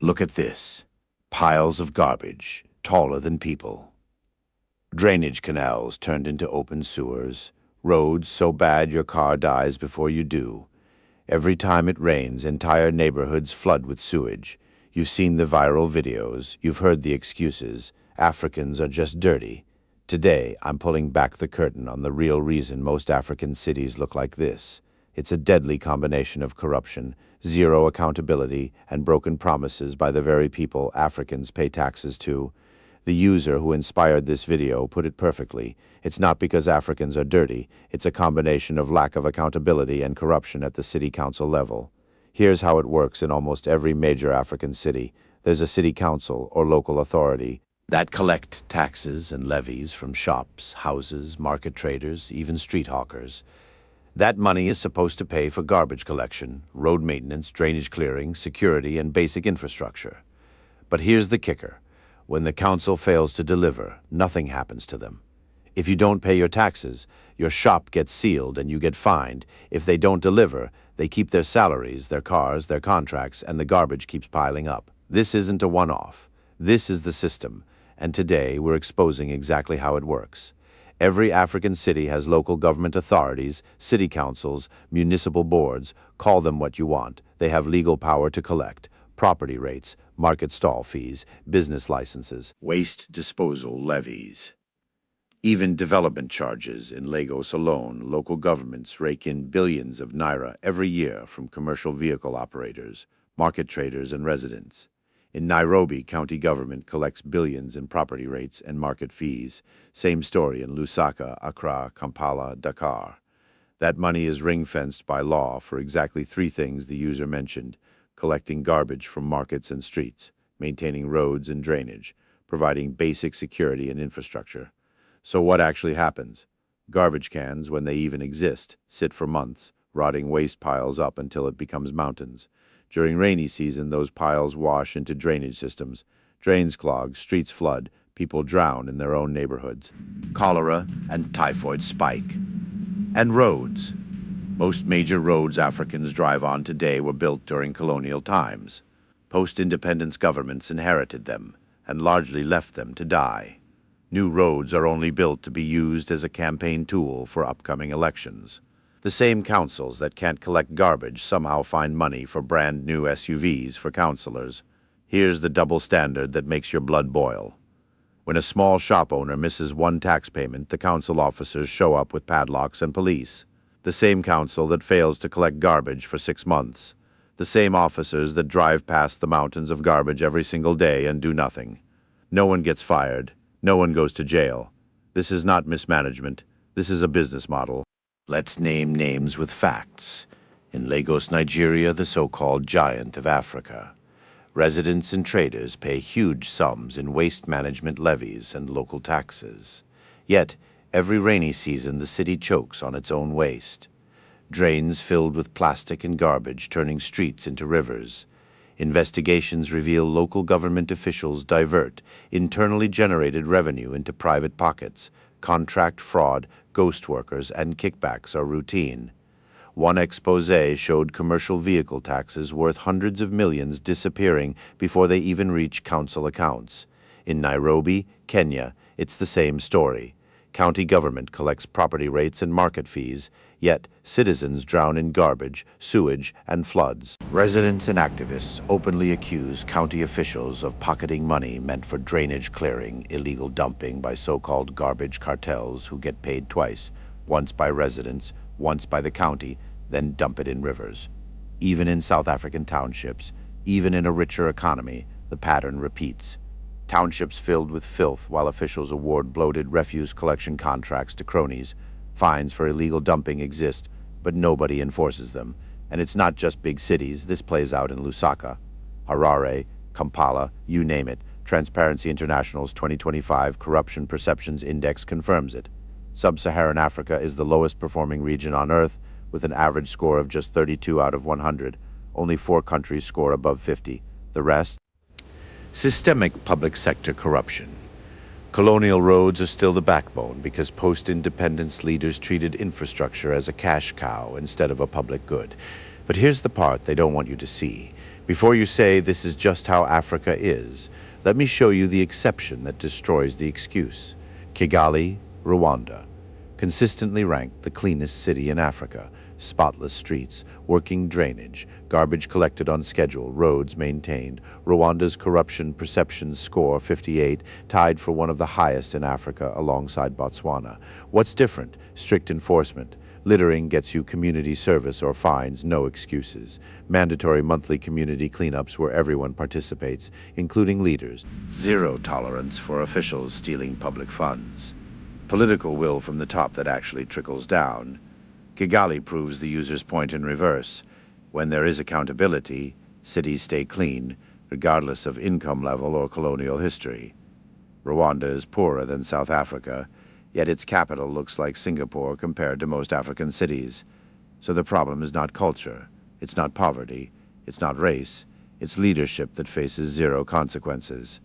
Look at this. Piles of garbage, taller than people. Drainage canals turned into open sewers. Roads so bad your car dies before you do. Every time it rains, entire neighborhoods flood with sewage. You've seen the viral videos. You've heard the excuses. Africans are just dirty. Today, I'm pulling back the curtain on the real reason most African cities look like this. It's a deadly combination of corruption, zero accountability, and broken promises by the very people Africans pay taxes to. The user who inspired this video put it perfectly. It's not because Africans are dirty, it's a combination of lack of accountability and corruption at the city council level. Here's how it works in almost every major African city. There's a city council or local authority that collect taxes and levies from shops, houses, market traders, even street hawkers. That money is supposed to pay for garbage collection, road maintenance, drainage clearing, security, and basic infrastructure. But here's the kicker. When the council fails to deliver, nothing happens to them. If you don't pay your taxes, your shop gets sealed and you get fined. If they don't deliver, they keep their salaries, their cars, their contracts, and the garbage keeps piling up. This isn't a one-off. This is the system. And today, we're exposing exactly how it works. Every African city has local government authorities, city councils, municipal boards. Call them what you want. They have legal power to collect property rates, market stall fees, business licenses, waste disposal levies. Even development charges. In Lagos alone, local governments rake in billions of naira every year from commercial vehicle operators, market traders, and residents. In Nairobi, county government collects billions in property rates and market fees. Same story in Lusaka, Accra, Kampala, Dakar. That money is ring-fenced by law for exactly three things the user mentioned: collecting garbage from markets and streets, maintaining roads and drainage, providing basic security and infrastructure. So what actually happens? Garbage cans, when they even exist, sit for months, rotting waste piles up until it becomes mountains. During rainy season, those piles wash into drainage systems. Drains clog, streets flood, people drown in their own neighborhoods. Cholera and typhoid spike. And roads. Most major roads Africans drive on today were built during colonial times. Post-independence governments inherited them and largely left them to die. New roads are only built to be used as a campaign tool for upcoming elections. The same councils that can't collect garbage somehow find money for brand new SUVs for councilors. Here's the double standard that makes your blood boil. When a small shop owner misses one tax payment, the council officers show up with padlocks and police. The same council that fails to collect garbage for 6 months. The same officers that drive past the mountains of garbage every single day and do nothing. No one gets fired. No one goes to jail. This is not mismanagement. This is a business model. Let's name names with facts. In Lagos, Nigeria, the so-called giant of Africa, residents and traders pay huge sums in waste management levies and local taxes. Yet, every rainy season, the city chokes on its own waste. Drains filled with plastic and garbage turning streets into rivers. Investigations reveal local government officials divert internally generated revenue into private pockets. Contract fraud, ghost workers, and kickbacks are routine. One expose showed commercial vehicle taxes worth hundreds of millions disappearing before they even reach council accounts. In Nairobi, Kenya, it's the same story. County government collects property rates and market fees, yet citizens drown in garbage, sewage, and floods. Residents and activists openly accuse county officials of pocketing money meant for drainage clearing, illegal dumping by so-called garbage cartels who get paid twice, once by residents, once by the county, then dump it in rivers. Even in South African townships, even in a richer economy, the pattern repeats. Townships filled with filth while officials award bloated refuse collection contracts to cronies. Fines for illegal dumping exist, but nobody enforces them. And it's not just big cities. This plays out in Lusaka, Harare, Kampala, you name it. Transparency International's 2025 Corruption Perceptions Index confirms it. Sub-Saharan Africa is the lowest performing region on Earth, with an average score of just 32 out of 100. Only 4 countries score above 50. The rest? Systemic public sector corruption. Colonial roads are still the backbone because post-independence leaders treated infrastructure as a cash cow instead of a public good. But here's the part they don't want you to see. Before you say this is just how Africa is, let me show you the exception that destroys the excuse. Kigali, Rwanda. Consistently ranked the cleanest city in Africa. Spotless streets, working drainage, garbage collected on schedule, roads maintained. Rwanda's corruption perception score 58, tied for one of the highest in Africa alongside Botswana. What's different? Strict enforcement. Littering gets you community service or fines, no excuses. Mandatory monthly community cleanups where everyone participates, including leaders. Zero tolerance for officials stealing public funds. Political will from the top that actually trickles down. Kigali proves the user's point in reverse. When there is accountability, cities stay clean, regardless of income level or colonial history. Rwanda is poorer than South Africa, yet its capital looks like Singapore compared to most African cities. So the problem is not culture, it's not poverty, it's not race, it's leadership that faces zero consequences.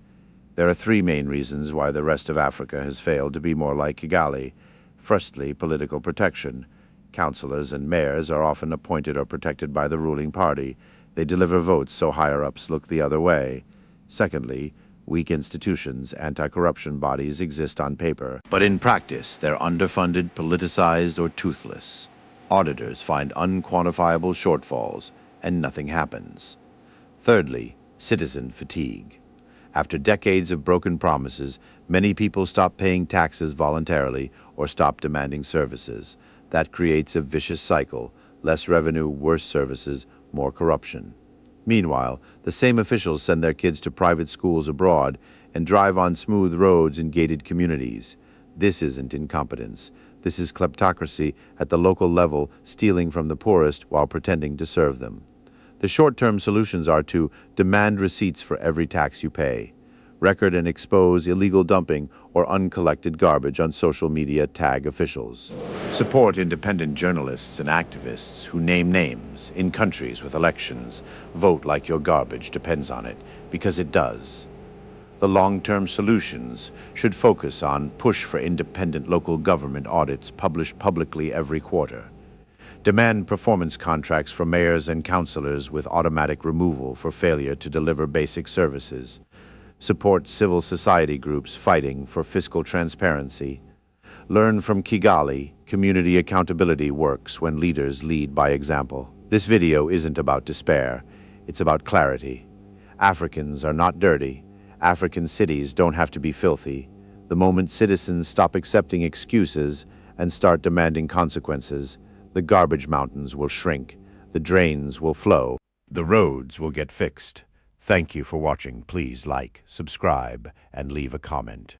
There are three main reasons why the rest of Africa has failed to be more like Kigali. Firstly, political protection. Councillors and mayors are often appointed or protected by the ruling party. They deliver votes so higher-ups look the other way. Secondly, weak institutions, anti-corruption bodies exist on paper, but in practice they're underfunded, politicized, or toothless. Auditors find unquantifiable shortfalls, and nothing happens. Thirdly, citizen fatigue. After decades of broken promises, many people stop paying taxes voluntarily or stop demanding services. That creates a vicious cycle: less revenue, worse services, more corruption. Meanwhile, the same officials send their kids to private schools abroad and drive on smooth roads in gated communities. This isn't incompetence. This is kleptocracy at the local level, stealing from the poorest while pretending to serve them. The short-term solutions are to demand receipts for every tax you pay, record and expose illegal dumping or uncollected garbage on social media, tag officials. Support independent journalists and activists who name names in countries with elections. Vote like your garbage depends on it, because it does. The long-term solutions should focus on push for independent local government audits published publicly every quarter. Demand performance contracts for mayors and councillors with automatic removal for failure to deliver basic services. Support civil society groups fighting for fiscal transparency. Learn from Kigali. Community accountability works when leaders lead by example. This video isn't about despair, it's about clarity. Africans are not dirty. African cities don't have to be filthy. The moment citizens stop accepting excuses and start demanding consequences, the garbage mountains will shrink, the drains will flow, the roads will get fixed. Thank you for watching. Please like, subscribe, and leave a comment.